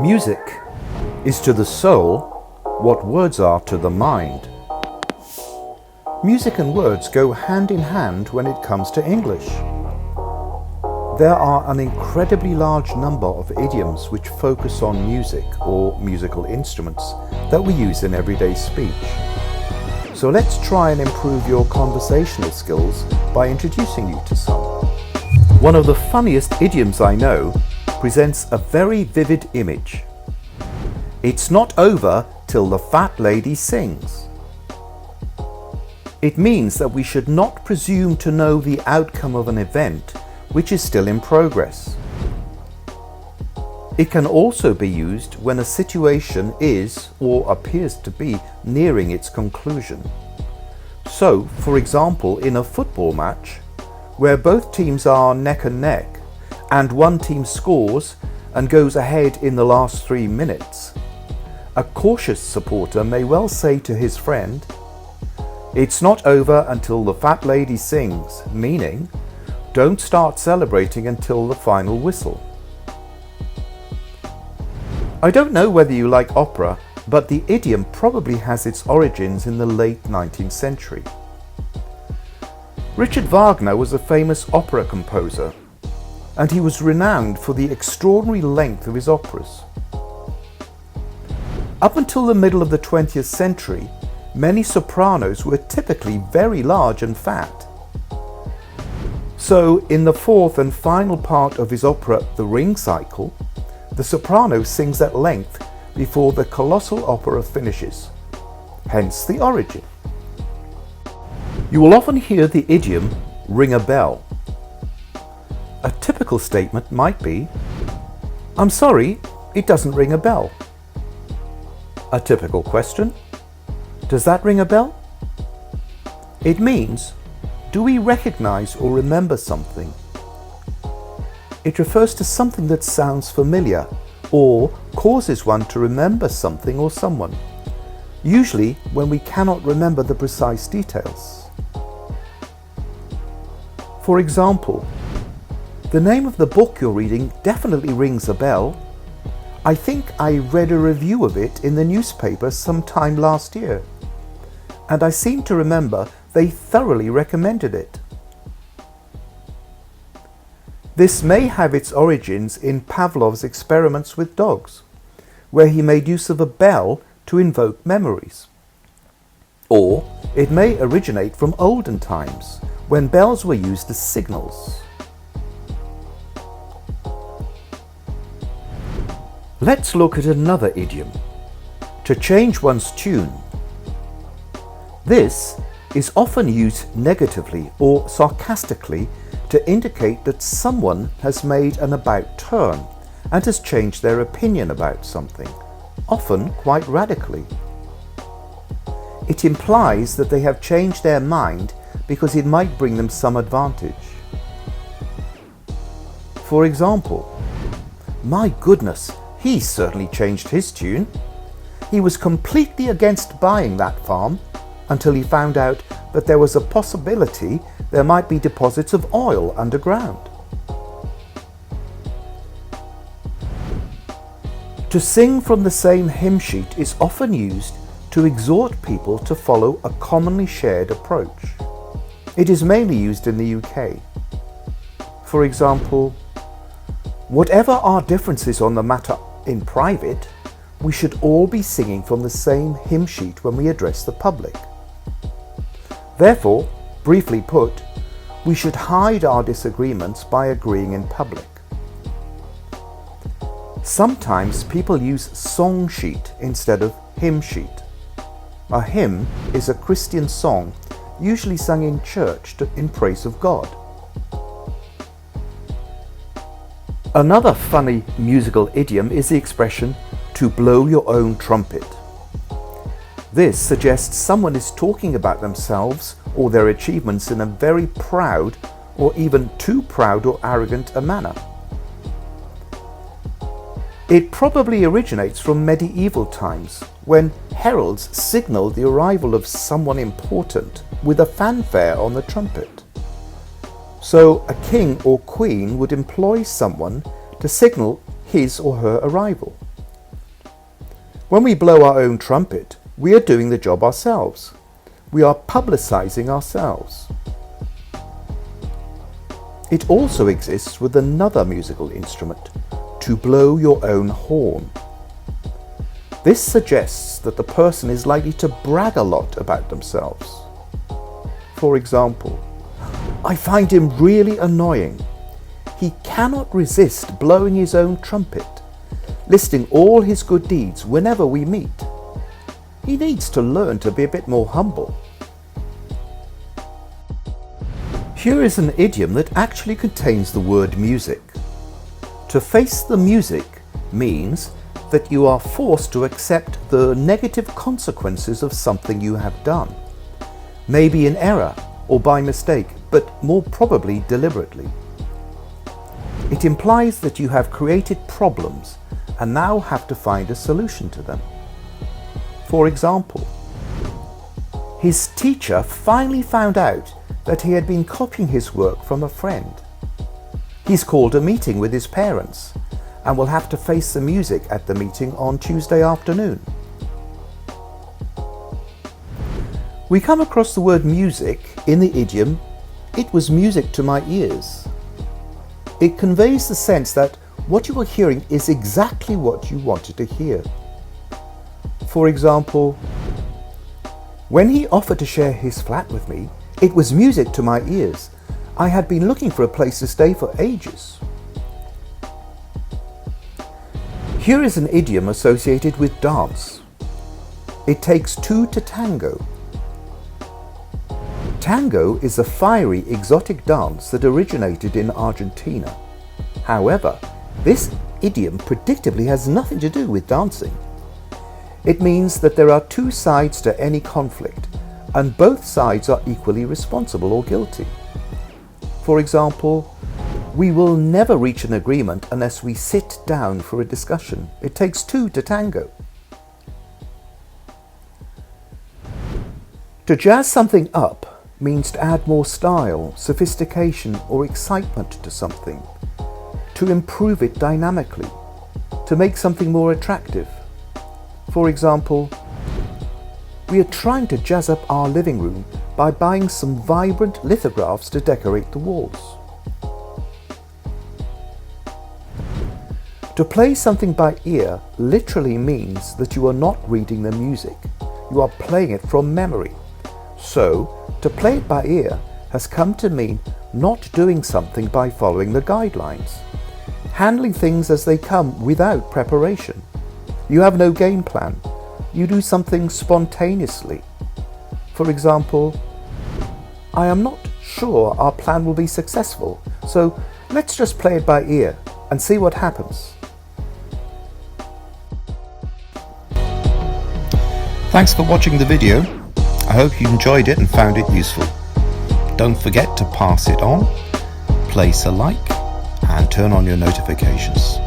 Music is to the soul what words are to the mind. Music and words go hand in hand when it comes to English. There are an incredibly large number of idioms which focus on music or musical instruments that we use in everyday speech. So let's try and improve your conversational skills by introducing you to some. One of the funniest idioms I know presents a very vivid image. It's not over till the fat lady sings. It means that we should not presume to know the outcome of an event which is still in progress. It can also be used when a situation is or appears to be nearing its conclusion. So, for example, in a football match, where both teams are neck and neck, and one team scores and goes ahead in the last 3 minutes, a cautious supporter may well say to his friend, "It's not over until the fat lady sings," meaning, don't start celebrating until the final whistle. I don't know whether you like opera, but the idiom probably has its origins in the late 19th century. Richard Wagner was a famous opera composer, and he was renowned for the extraordinary length of his operas. Up until the middle of the 20th century, many sopranos were typically very large and fat. So, in the fourth and final part of his opera The Ring Cycle, the soprano sings at length before the colossal opera finishes, hence the origin. You will often hear the idiom ring a bell. A typical statement might be, "I'm sorry, it doesn't ring a bell." A typical question, "Does that ring a bell?" It means, do we recognize or remember something? It refers to something that sounds familiar or causes one to remember something or someone, usually when we cannot remember the precise details. For example, the name of the book you're reading definitely rings a bell. I think I read a review of it in the newspaper sometime last year, and I seem to remember they thoroughly recommended it. This may have its origins in Pavlov's experiments with dogs, where he made use of a bell to invoke memories. Or it may originate from olden times, when bells were used as signals. Let's look at another idiom, to change one's tune. This is often used negatively or sarcastically to indicate that someone has made an about turn and has changed their opinion about something, often quite radically. It implies that they have changed their mind because it might bring them some advantage. For example, "My goodness, he certainly changed his tune. He was completely against buying that farm until he found out that there was a possibility there might be deposits of oil underground." To sing from the same hymn sheet is often used to exhort people to follow a commonly shared approach. It is mainly used in the UK. For example, "Whatever our differences on the matter in private, we should all be singing from the same hymn sheet when we address the public. Therefore, briefly put, we should hide our disagreements by agreeing in public." Sometimes people use song sheet instead of hymn sheet. A hymn is a Christian song usually sung in church in praise of God. Another funny musical idiom is the expression "to blow your own trumpet." This suggests someone is talking about themselves or their achievements in a very proud or even too proud or arrogant a manner. It probably originates from medieval times, when heralds signaled the arrival of someone important with a fanfare on the trumpet. So a king or queen would employ someone to signal his or her arrival. When we blow our own trumpet, we are doing the job ourselves. We are publicizing ourselves. It also exists with another musical instrument, to blow your own horn. This suggests that the person is likely to brag a lot about themselves. For example, I find him really annoying. He cannot resist blowing his own trumpet, listing all his good deeds whenever we meet. He needs to learn to be a bit more humble. Here is an idiom that actually contains the word music. To face the music means that you are forced to accept the negative consequences of something you have done. Maybe in error or by mistake, but more probably deliberately. It implies that you have created problems and now have to find a solution to them. For example, his teacher finally found out that he had been copying his work from a friend. He's called a meeting with his parents and will have to face the music at the meeting on Tuesday afternoon. We come across the word music in the idiom, "It was music to my ears." It conveys the sense that what you are hearing is exactly what you wanted to hear. For example, when he offered to share his flat with me, it was music to my ears. I had been looking for a place to stay for ages. Here is an idiom associated with dance. It takes two to tango. Tango is a fiery, exotic dance that originated in Argentina. However, this idiom predictably has nothing to do with dancing. It means that there are two sides to any conflict, and both sides are equally responsible or guilty. For example, we will never reach an agreement unless we sit down for a discussion. It takes two to tango. To jazz something up means to add more style, sophistication, or excitement to something, to improve it dynamically, to make something more attractive. For example, we are trying to jazz up our living room by buying some vibrant lithographs to decorate the walls. To play something by ear literally means that you are not reading the music, you are playing it from memory. So, to play it by ear has come to mean not doing something by following the guidelines, handling things as they come without preparation. You have no game plan. You do something spontaneously. For example, I am not sure our plan will be successful, so let's just play it by ear and see what happens. Thanks for watching the video. I hope you enjoyed it and found it useful. Don't forget to pass it on, place a like, and turn on your notifications.